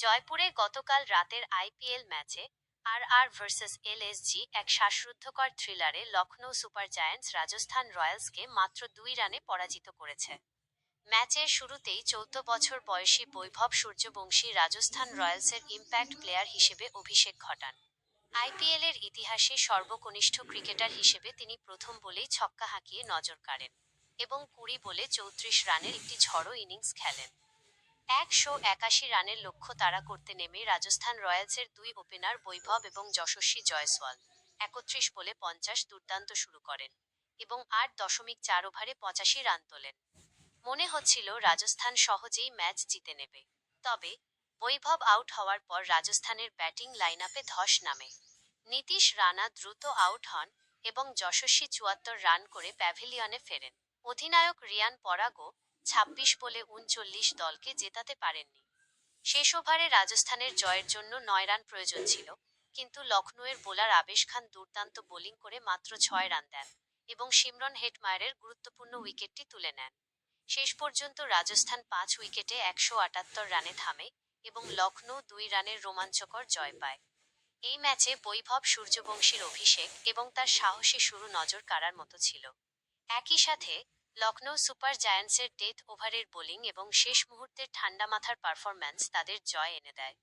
জয়পুরে গতকাল রাতের আইপিএল ম্যাচে আর ভার্সেস এলএসজি এক শ্বাসরুদ্ধকর থ্রিলারে লখনৌ সুপার জায়ান্টস রাজস্থান রয়্যালসকে মাত্র 2 রানে পরাজিত করেছে। ম্যাচের শুরুতেই 14 বছর বয়সী বৈভব সূর্যবংশী রাজস্থান রয়্যালসের ইম্প্যাক্ট প্লেয়ার হিসেবে অভিষেক ঘটান। আইপিএলের ইতিহাসে সর্বকনিষ্ঠ ক্রিকেটার হিসেবে তিনি প্রথম বলেই ছক্কা হাঁকিয়ে নজর কাড়েন এবং 20 বলে 34 রানের একটি ঝড়ো ইনিংস খেলেন। 181 রানের লক্ষ্য তাড়া করতে নেমে রাজস্থান রয়্যালসের দুই ওপেনার বৈভব এবং যশস্বী জয়সওয়াল 31 বলে 50 দুর্দান্ত শুরু করেন এবং 8.4 ওভারে 85 রান তোলেন। মনে হচ্ছিল রাজস্থান সহজেই ম্যাচ জিতে নেবে। তবে বৈভব আউট হওয়ার পর রাজস্থানের ব্যাটিং লাইনআপে ধস নামে। নীতিশ রানা দ্রুত আউট হন এবং যশস্বী 74 রান করে প্যাভিলিয়নে ফেরেন। অধিনায়ক রিয়ান পরাগও 26 বলে 39 দলকে জেতাতে পারেননি। শেষ ওভারে রাজস্থানের জয়ের জন্য 9 রান প্রয়োজন ছিল, কিন্তু লখনৌয়ের বোলার আবেশ খান দুর্দান্ত বোলিং করে মাত্র 6 রান দেন এবং সিমরন হেটমায়ারের গুরুত্বপূর্ণ উইকেটটি তুলে নেন। শেষ পর্যন্ত রাজস্থান 5 উইকেটে 178 রানে থামে এবং লখনৌ 2 রানের রোমাঞ্চকর জয় পায়। এই ম্যাচে বৈভব সূর্যবংশীর অভিষেক এবং তার সাহসী শুরু নজর কাড়ার মতো ছিল। একই সাথে লখনৌ সুপার জায়ান্টসের ডেথ ওভারের বোলিং এবং শেষ মুহূর্তের ঠান্ডা মাথার পারফরম্যান্স তাদের জয় এনে দেয়।